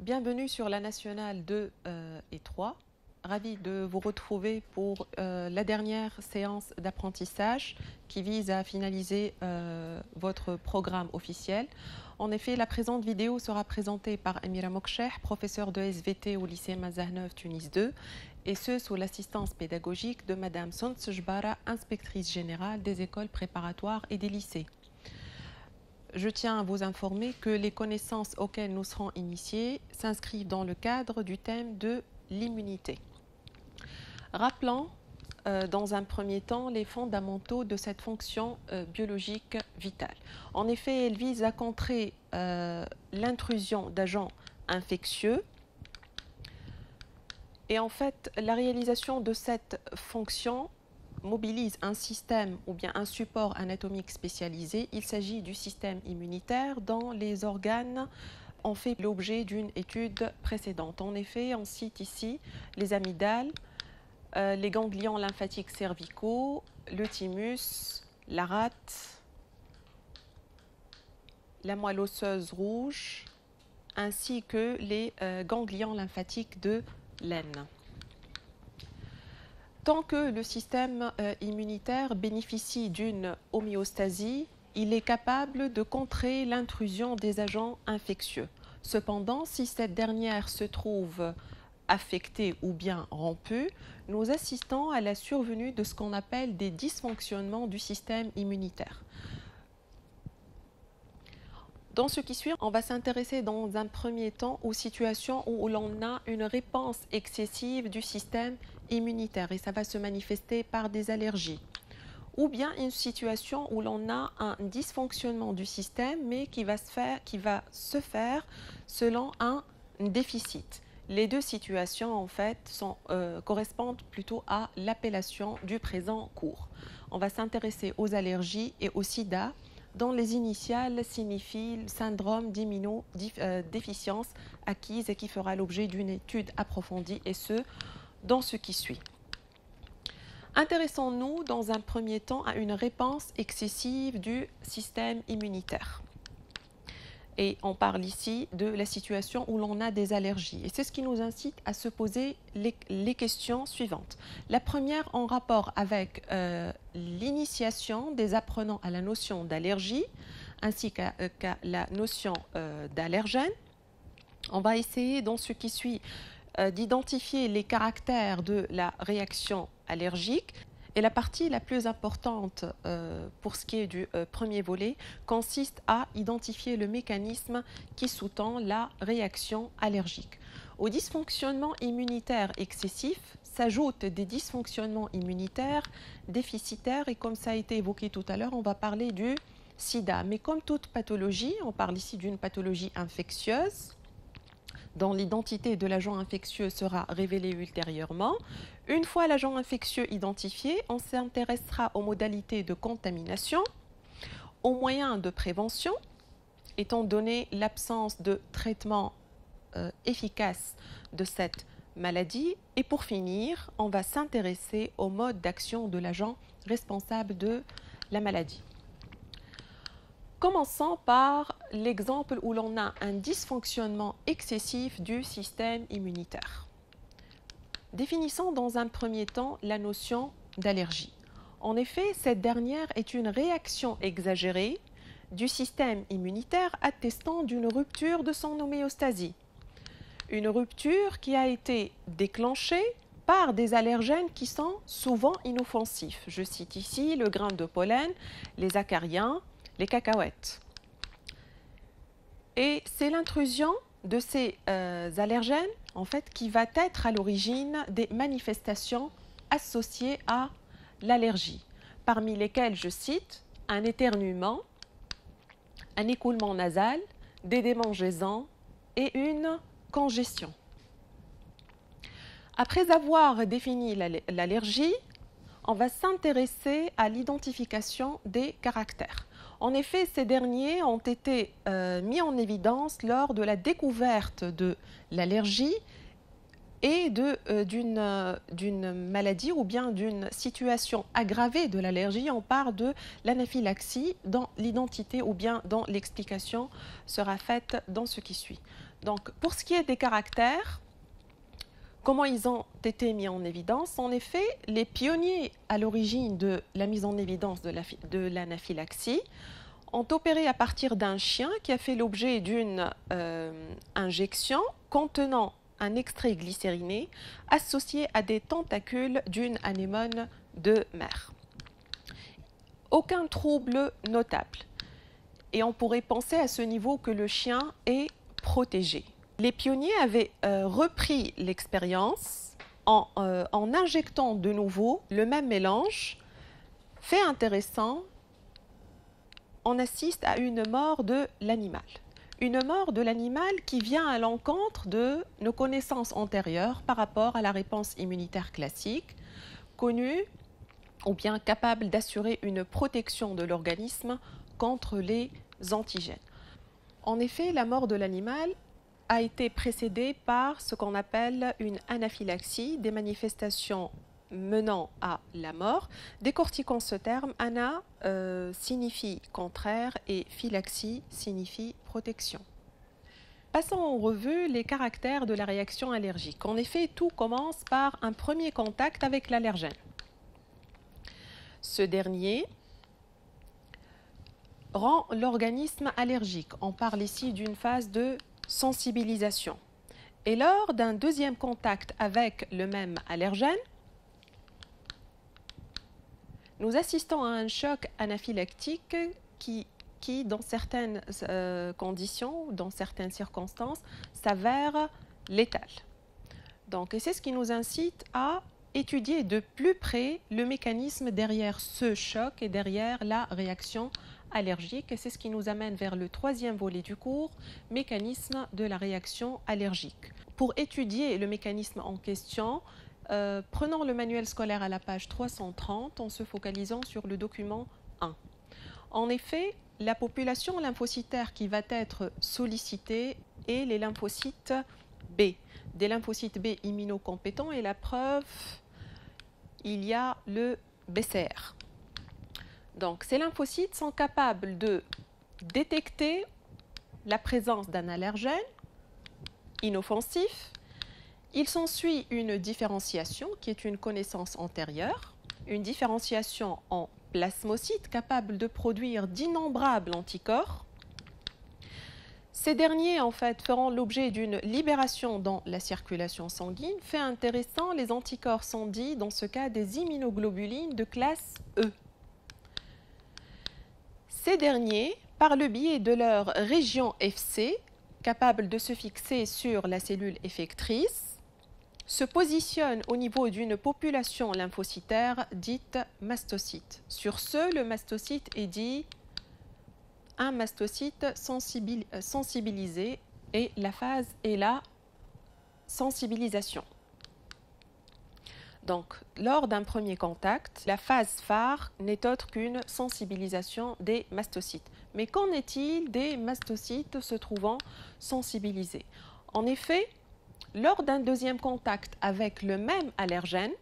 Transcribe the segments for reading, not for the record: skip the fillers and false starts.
Bienvenue sur la nationale 2 et 3. Ravi de vous retrouver pour la dernière séance d'apprentissage qui vise à finaliser votre programme officiel. En effet, la présente vidéo sera présentée par Amira Moksheh, professeure de SVT au lycée Mazahneuve Tunis 2, et ce sous l'assistance pédagogique de Madame Sont Jbara, inspectrice générale des écoles préparatoires et des lycées. Je tiens à vous informer que les connaissances auxquelles nous serons initiés s'inscrivent dans le cadre du thème de l'immunité. Rappelons dans un premier temps les fondamentaux de cette fonction biologique vitale. En effet, elle vise à contrer l'intrusion d'agents infectieux. Et en fait, la réalisation de cette fonction mobilise un système ou bien un support anatomique spécialisé. Il s'agit du système immunitaire dont les organes ont fait l'objet d'une étude précédente. En effet, on cite ici les amygdales, les ganglions lymphatiques cervicaux, le thymus, la rate, la moelle osseuse rouge, ainsi que les ganglions lymphatiques de l'aine. Tant que le système immunitaire bénéficie d'une homéostasie, il est capable de contrer l'intrusion des agents infectieux. Cependant, si cette dernière se trouve affectée ou bien rompue, nous assistons à la survenue de ce qu'on appelle des dysfonctionnements du système immunitaire. Dans ce qui suit, on va s'intéresser dans un premier temps aux situations où l'on a une réponse excessive du système immunitaire et ça va se manifester par des allergies. Ou bien une situation où l'on a un dysfonctionnement du système mais qui va se faire selon un déficit. Les deux situations en fait correspondent plutôt à l'appellation du présent cours. On va s'intéresser aux allergies et au sida, dont les initiales signifient le syndrome d'immunodéficience acquise et qui fera l'objet d'une étude approfondie, et ce, dans ce qui suit. Intéressons-nous dans un premier temps à une réponse excessive du système immunitaire. Et on parle ici de la situation où l'on a des allergies. Et c'est ce qui nous incite à se poser les questions suivantes. La première en rapport avec l'initiation des apprenants à la notion d'allergie ainsi qu'à la notion d'allergène. On va essayer dans ce qui suit d'identifier les caractères de la réaction allergique. Et la partie la plus importante pour ce qui est du premier volet consiste à identifier le mécanisme qui sous-tend la réaction allergique. Au dysfonctionnement immunitaire excessif s'ajoutent des dysfonctionnements immunitaires déficitaires et comme ça a été évoqué tout à l'heure, on va parler du sida. Mais comme toute pathologie, on parle ici d'une pathologie infectieuse dont l'identité de l'agent infectieux sera révélée ultérieurement. Une fois l'agent infectieux identifié, on s'intéressera aux modalités de contamination, aux moyens de prévention, étant donné l'absence de traitement efficace de cette maladie. Et pour finir, on va s'intéresser au mode d'action de l'agent responsable de la maladie. Commençons par l'exemple où l'on a un dysfonctionnement excessif du système immunitaire. Définissons dans un premier temps la notion d'allergie. En effet, cette dernière est une réaction exagérée du système immunitaire attestant d'une rupture de son homéostasie. Une rupture qui a été déclenchée par des allergènes qui sont souvent inoffensifs. Je cite ici le grain de pollen, les acariens, les cacahuètes. Et c'est l'intrusion de ces allergènes en fait, qui va être à l'origine des manifestations associées à l'allergie, parmi lesquelles, je cite, un éternuement, un écoulement nasal, des démangeaisons et une congestion. Après avoir défini l'allergie, on va s'intéresser à l'identification des caractères. En effet, ces derniers ont été mis en évidence lors de la découverte de l'allergie et d'une maladie ou bien d'une situation aggravée de l'allergie. On parle de l'anaphylaxie dont l'identité ou bien dont l'explication sera faite dans ce qui suit. Donc, pour ce qui est des caractères, comment ils ont été mis en évidence? En effet, les pionniers à l'origine de la mise en évidence de l'anaphylaxie ont opéré à partir d'un chien qui a fait l'objet d'une injection contenant un extrait glycériné associé à des tentacules d'une anémone de mer. Aucun trouble notable. Et on pourrait penser à ce niveau que le chien est protégé. Les pionniers avaient repris l'expérience en injectant de nouveau le même mélange. Fait intéressant, on assiste à une mort de l'animal. Une mort de l'animal qui vient à l'encontre de nos connaissances antérieures par rapport à la réponse immunitaire classique, connue ou bien capable d'assurer une protection de l'organisme contre les antigènes. En effet, la mort de l'animal a été précédée par ce qu'on appelle une anaphylaxie, des manifestations menant à la mort. Décortiquons ce terme, ana signifie contraire et phylaxie signifie protection. Passons en revue les caractères de la réaction allergique. En effet, tout commence par un premier contact avec l'allergène. Ce dernier rend l'organisme allergique. On parle ici d'une phase de sensibilisation. Et lors d'un deuxième contact avec le même allergène, nous assistons à un choc anaphylactique qui dans certaines conditions, dans certaines circonstances, s'avère létal. Donc, et c'est ce qui nous incite à étudier de plus près le mécanisme derrière ce choc et derrière la réaction allergique. Et c'est ce qui nous amène vers le troisième volet du cours, mécanisme de la réaction allergique. Pour étudier le mécanisme en question, prenons le manuel scolaire à la page 330 en se focalisant sur le document 1. En effet, la population lymphocytaire qui va être sollicitée est les lymphocytes B, des lymphocytes B immunocompétents, et la preuve, il y a le BCR. Donc, ces lymphocytes sont capables de détecter la présence d'un allergène inoffensif. Il s'ensuit une différenciation qui est une connaissance antérieure, une différenciation en plasmocytes capables de produire d'innombrables anticorps. Ces derniers, en fait, feront l'objet d'une libération dans la circulation sanguine. Fait intéressant, les anticorps sont dits, dans ce cas, des immunoglobulines de classe E. Ces derniers, par le biais de leur région FC, capable de se fixer sur la cellule effectrice, se positionnent au niveau d'une population lymphocytaire dite mastocyte. Sur ce, le mastocyte est dit un mastocyte sensibilisé et la phase est la sensibilisation. Donc, lors d'un premier contact, la phase phare n'est autre qu'une sensibilisation des mastocytes. Mais qu'en est-il des mastocytes se trouvant sensibilisés? En effet, lors d'un deuxième contact avec le même allergène,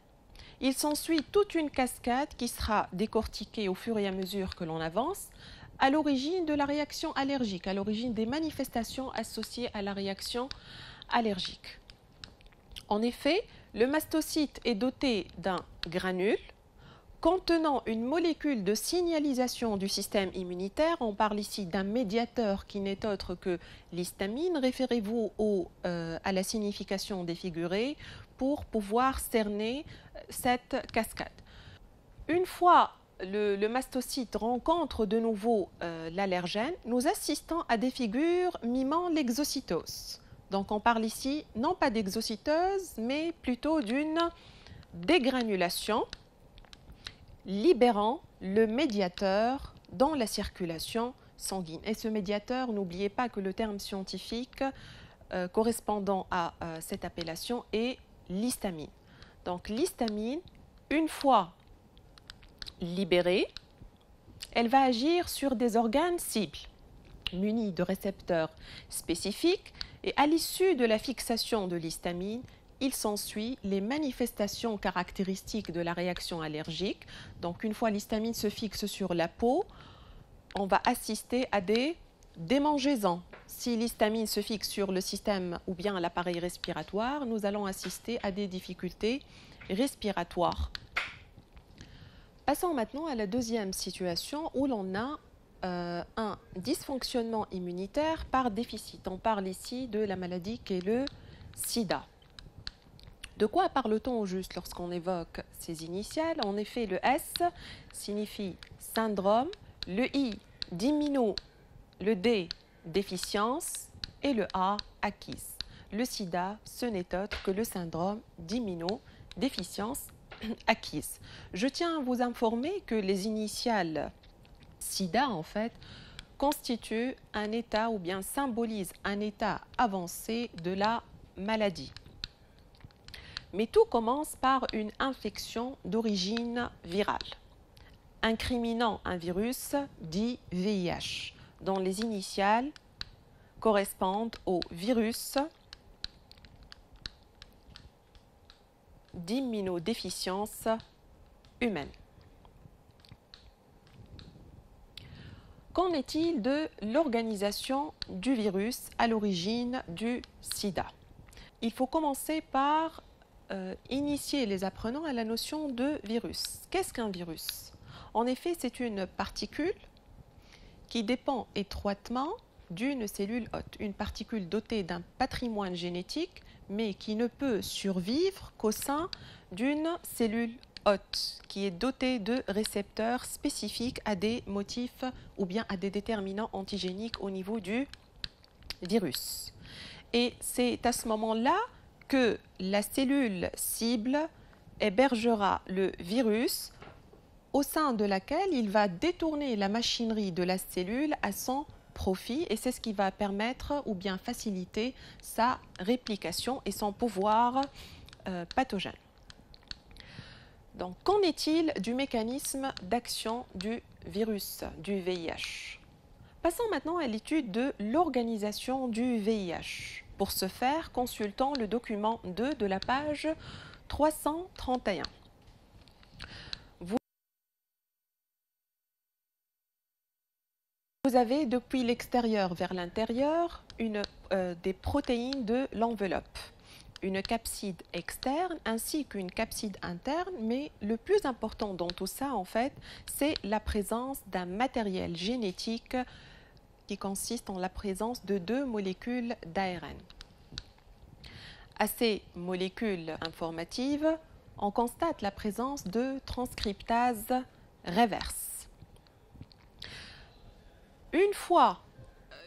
il s'ensuit toute une cascade qui sera décortiquée au fur et à mesure que l'on avance, à l'origine de la réaction allergique, à l'origine des manifestations associées à la réaction allergique. En effet, le mastocyte est doté d'un granule contenant une molécule de signalisation du système immunitaire. On parle ici d'un médiateur qui n'est autre que l'histamine. Référez-vous à la signification défigurée pour pouvoir cerner cette cascade. Une fois le mastocyte rencontre de nouveau l'allergène, nous assistons à des figures mimant l'exocytose. Donc on parle ici non pas d'exocytose, mais plutôt d'une dégranulation libérant le médiateur dans la circulation sanguine. Et ce médiateur, n'oubliez pas que le terme scientifique correspondant à cette appellation est l'histamine. Donc l'histamine, une fois libérée, elle va agir sur des organes cibles munis de récepteurs spécifiques, et à l'issue de la fixation de l'histamine, il s'ensuit les manifestations caractéristiques de la réaction allergique. Donc, une fois l'histamine se fixe sur la peau, on va assister à des démangeaisons, si l'histamine se fixe sur le système ou bien l'appareil respiratoire, nous allons assister à des difficultés respiratoires. Passons maintenant à la deuxième situation où l'on a un dysfonctionnement immunitaire par déficit. On parle ici de la maladie qui est le sida. De quoi parle-t-on au juste lorsqu'on évoque ces initiales? En effet, le S signifie syndrome, le I d'immuno, le D déficience et le A acquise. Le sida, ce n'est autre que le syndrome d'immunodéficience acquise. Je tiens à vous informer que les initiales sida, en fait, constituent un état ou bien symbolisent un état avancé de la maladie. Mais tout commence par une infection d'origine virale, incriminant un virus dit VIH, dont les initiales correspondent au virus d'immunodéficience humaine. Qu'en est-il de l'organisation du virus à l'origine du sida? Il faut commencer par initier les apprenants à la notion de virus. Qu'est-ce qu'un virus? En effet, c'est une particule qui dépend étroitement d'une cellule hôte, une particule dotée d'un patrimoine génétique, mais qui ne peut survivre qu'au sein d'une cellule hôte, qui est dotée de récepteurs spécifiques à des motifs ou bien à des déterminants antigéniques au niveau du virus. Et c'est à ce moment-là que la cellule cible hébergera le virus au sein de laquelle il va détourner la machinerie de la cellule à son profit et c'est ce qui va permettre ou bien faciliter sa réplication et son pouvoir pathogène. Donc, qu'en est-il du mécanisme d'action du virus, du VIH? Passons maintenant à l'étude de l'organisation du VIH. Pour ce faire, consultons le document 2 de la page 331. Vous avez depuis l'extérieur vers l'intérieur des protéines de l'enveloppe, une capside externe ainsi qu'une capside interne, mais le plus important dans tout ça, en fait, c'est la présence d'un matériel génétique qui consiste en la présence de 2 molécules d'ARN. À ces molécules informatives, on constate la présence de transcriptase reverse. Une fois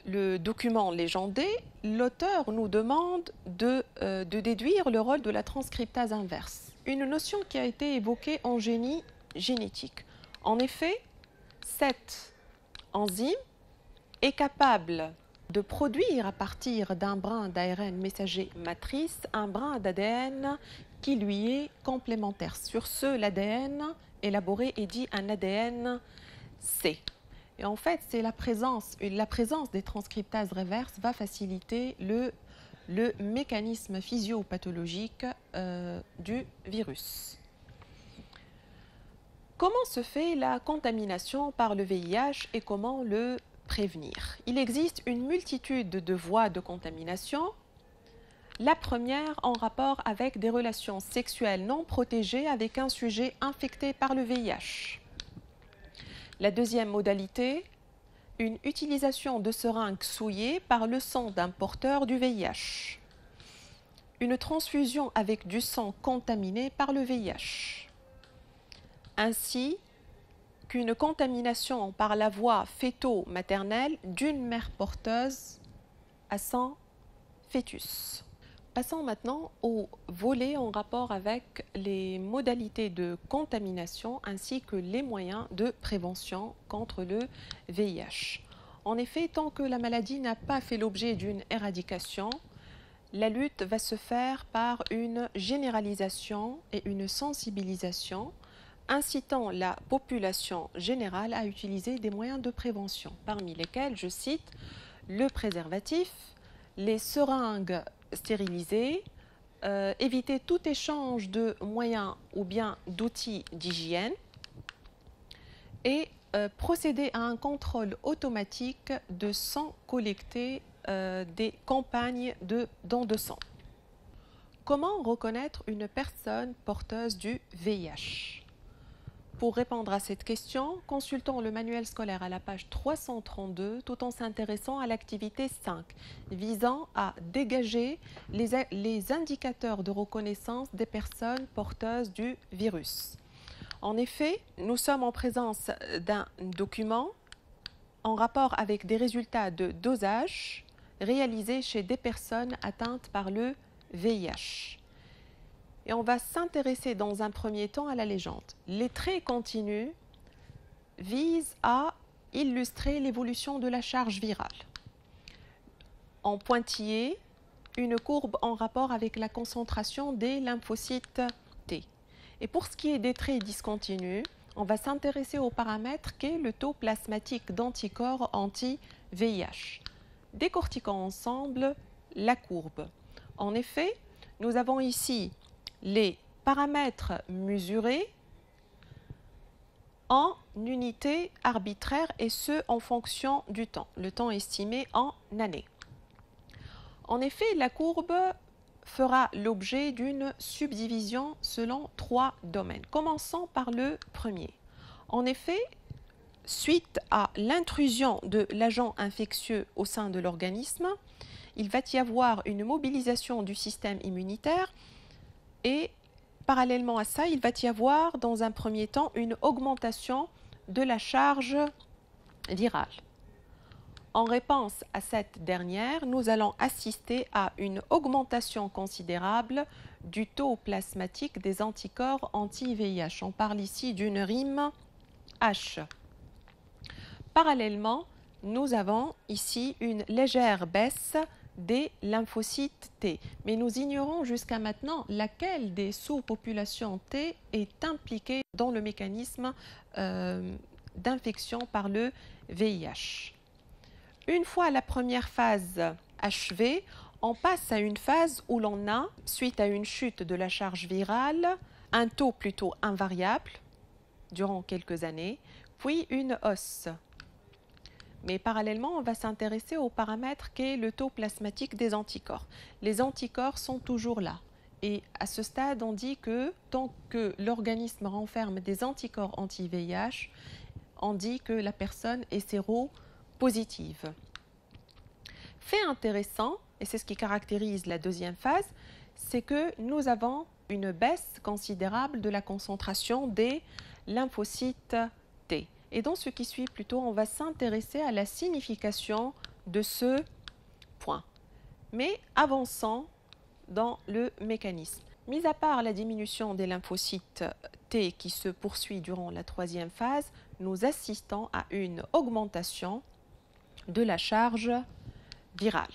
le document légendé, l'auteur nous demande de déduire le rôle de la transcriptase inverse, une notion qui a été évoquée en génie génétique. En effet, cette enzyme est capable de produire à partir d'un brin d'ARN messager matrice un brin d'ADN qui lui est complémentaire. Sur ce, l'ADN élaboré est dit un ADN C. Et en fait, c'est la présence des transcriptases reverses va faciliter le mécanisme physiopathologique du virus. Comment se fait la contamination par le VIH et comment le prévenir? Il existe une multitude de voies de contamination. La première en rapport avec des relations sexuelles non protégées avec un sujet infecté par le VIH. La deuxième modalité, une utilisation de seringues souillées par le sang d'un porteur du VIH. Une transfusion avec du sang contaminé par le VIH. Ainsi qu'une contamination par la voie fœto-maternelle d'une mère porteuse à son fœtus. Passons maintenant au volet en rapport avec les modalités de contamination ainsi que les moyens de prévention contre le VIH. En effet, tant que la maladie n'a pas fait l'objet d'une éradication, la lutte va se faire par une généralisation et une sensibilisation incitant la population générale à utiliser des moyens de prévention, parmi lesquels, je cite, le préservatif, les seringues stérilisées, éviter tout échange de moyens ou bien d'outils d'hygiène et procéder à un contrôle automatique de sang collecté des campagnes de dons de sang. Comment reconnaître une personne porteuse du VIH? Pour répondre à cette question, consultons le manuel scolaire à la page 332 tout en s'intéressant à l'activité 5 visant à dégager les indicateurs de reconnaissance des personnes porteuses du virus. En effet, nous sommes en présence d'un document en rapport avec des résultats de dosage réalisés chez des personnes atteintes par le VIH. Et on va s'intéresser dans un premier temps à la légende. Les traits continus visent à illustrer l'évolution de la charge virale. En pointillé, une courbe en rapport avec la concentration des lymphocytes T. Et pour ce qui est des traits discontinus, on va s'intéresser au paramètre qu'est le taux plasmatique d'anticorps anti-VIH. Décortiquons ensemble la courbe. En effet, nous avons ici les paramètres mesurés en unités arbitraires et ce en fonction du temps, le temps estimé en années. En effet, la courbe fera l'objet d'une subdivision selon 3 domaines. Commençons par le premier. En effet, suite à l'intrusion de l'agent infectieux au sein de l'organisme, il va y avoir une mobilisation du système immunitaire et parallèlement à ça, il va y avoir dans un premier temps une augmentation de la charge virale. En réponse à cette dernière, nous allons assister à une augmentation considérable du taux plasmatique des anticorps anti-VIH. On parle ici d'une rime H. Parallèlement, nous avons ici une légère baisse des lymphocytes T. Mais nous ignorons jusqu'à maintenant laquelle des sous-populations T est impliquée dans le mécanisme d'infection par le VIH. Une fois la première phase achevée, on passe à une phase où l'on a, suite à une chute de la charge virale, un taux plutôt invariable durant quelques années, puis une hausse. Mais parallèlement, on va s'intéresser au paramètre qu'est le taux plasmatique des anticorps. Les anticorps sont toujours là. Et à ce stade, on dit que tant que l'organisme renferme des anticorps anti-VIH, on dit que la personne est séropositive. Fait intéressant, et c'est ce qui caractérise la deuxième phase, c'est que nous avons une baisse considérable de la concentration des lymphocytes T. Et dans ce qui suit plutôt, on va s'intéresser à la signification de ce point. Mais avançons dans le mécanisme. Mis à part la diminution des lymphocytes T qui se poursuit durant la troisième phase, nous assistons à une augmentation de la charge virale.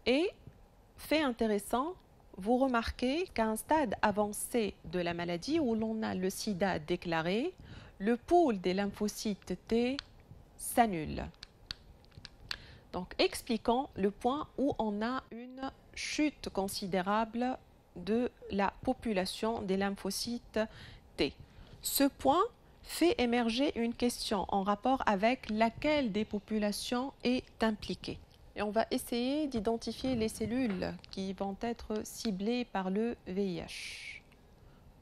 Et, fait intéressant, vous remarquez qu'à un stade avancé de la maladie où l'on a le sida déclaré, le pool des lymphocytes T s'annule. Donc, expliquons le point où on a une chute considérable de la population des lymphocytes T. Ce point fait émerger une question en rapport avec laquelle des populations est impliquée. Et on va essayer d'identifier les cellules qui vont être ciblées par le VIH.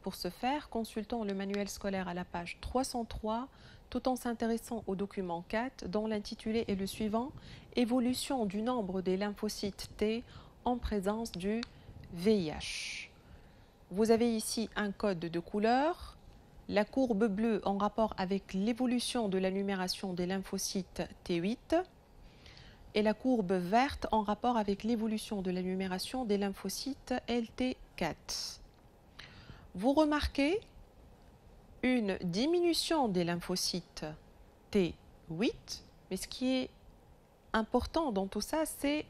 Pour ce faire, consultons le manuel scolaire à la page 303 tout en s'intéressant au document 4 dont l'intitulé est le suivant « Évolution du nombre des lymphocytes T en présence du VIH ». Vous avez ici un code de couleur, la courbe bleue en rapport avec l'évolution de la numération des lymphocytes T8 et la courbe verte en rapport avec l'évolution de la numération des lymphocytes LT4. Vous remarquez une diminution des lymphocytes T8, mais ce qui est important dans tout ça, c'est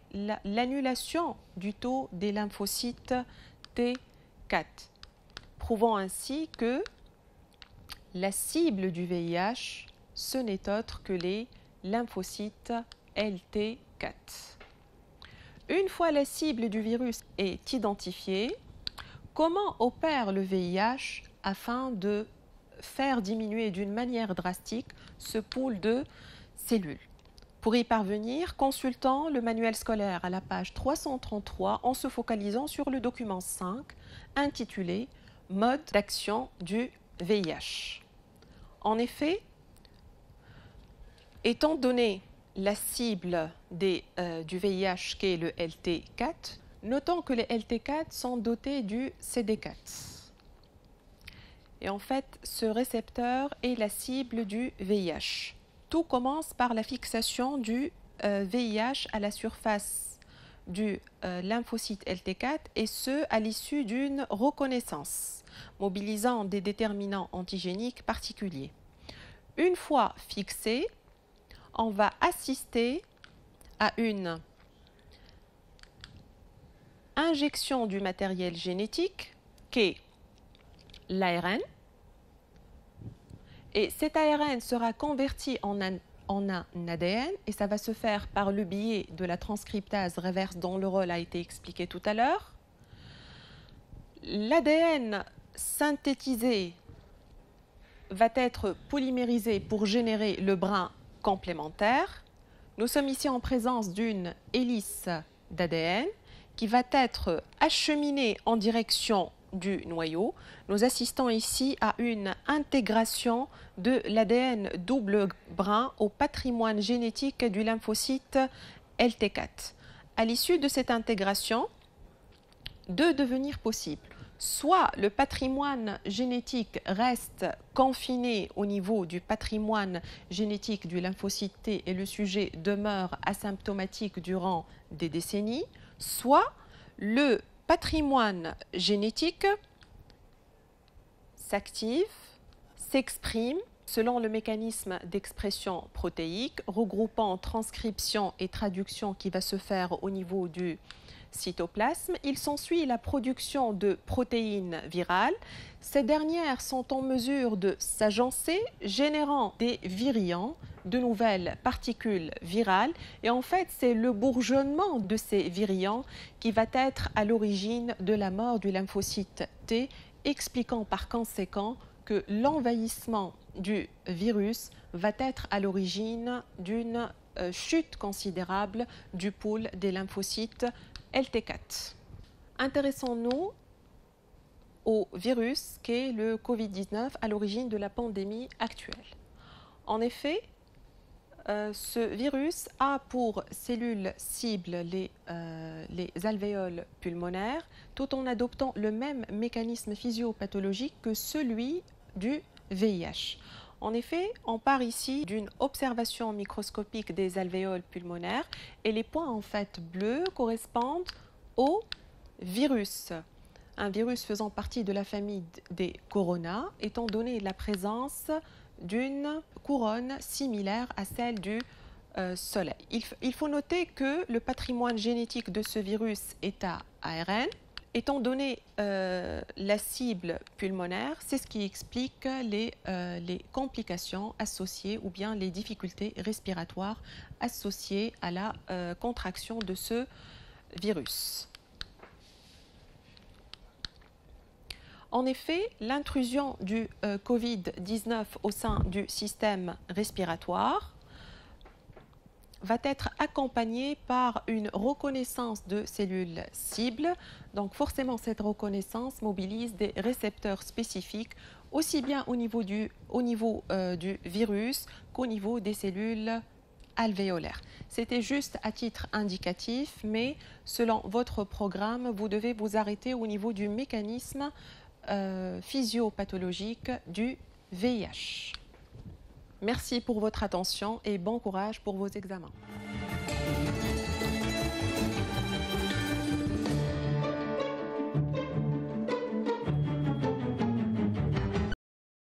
l'annulation du taux des lymphocytes T4, prouvant ainsi que la cible du VIH, ce n'est autre que les lymphocytes LT4. Une fois la cible du virus est identifiée, comment opère le VIH afin de faire diminuer d'une manière drastique ce pool de cellules? Pour y parvenir, consultons le manuel scolaire à la page 333 en se focalisant sur le document 5 intitulé « Mode d'action du VIH ». En effet, étant donné la cible du VIH qui est le LT4, notons que les LT4 sont dotés du CD4. Et en fait, ce récepteur est la cible du VIH. Tout commence par la fixation du VIH à la surface du lymphocyte LT4 et ce, à l'issue d'une reconnaissance, mobilisant des déterminants antigéniques particuliers. Une fois fixé, on va assister à une injection du matériel génétique qui est l'ARN. Et cet ARN sera converti en un ADN et ça va se faire par le biais de la transcriptase reverse dont le rôle a été expliqué tout à l'heure. L'ADN synthétisé va être polymérisé pour générer le brin complémentaire. Nous sommes ici en présence d'une hélice d'ADN qui va être acheminée en direction du noyau. Nous assistons ici à une intégration de l'ADN double brin au patrimoine génétique du lymphocyte LT4. À l'issue de cette intégration, deux devenirs possibles. Soit le patrimoine génétique reste confiné au niveau du patrimoine génétique du lymphocyte T et le sujet demeure asymptomatique durant des décennies, soit le patrimoine génétique s'active, s'exprime selon le mécanisme d'expression protéique, regroupant transcription et traduction qui va se faire au niveau du cytoplasme. Il s'ensuit la production de protéines virales. Ces dernières sont en mesure de s'agencer, générant des virions, de nouvelles particules virales. Et en fait, c'est le bourgeonnement de ces virions qui va être à l'origine de la mort du lymphocyte T, expliquant par conséquent que l'envahissement du virus va être à l'origine d'une chute considérable du pool des lymphocytes LT4. Intéressons-nous au virus qu'est le Covid-19 à l'origine de la pandémie actuelle. En effet, ce virus a pour cellule cible les alvéoles pulmonaires, tout en adoptant le même mécanisme physiopathologique que celui du VIH. En effet, on part ici d'une observation microscopique des alvéoles pulmonaires et les points en fait bleus correspondent au virus. Un virus faisant partie de la famille des coronas, étant donné la présence d'une couronne similaire à celle du Soleil. Il faut noter que le patrimoine génétique de ce virus est à ARN. Étant donné la cible pulmonaire, c'est ce qui explique les complications associées ou bien les difficultés respiratoires associées à la contraction de ce virus. En effet, l'intrusion du Covid-19 au sein du système respiratoire va être accompagnée par une reconnaissance de cellules cibles. Donc forcément, cette reconnaissance mobilise des récepteurs spécifiques, aussi bien au niveau du virus qu'au niveau des cellules alvéolaires. C'était juste à titre indicatif, mais selon votre programme, vous devez vous arrêter au niveau du mécanisme physiopathologique du VIH. Merci pour votre attention et bon courage pour vos examens.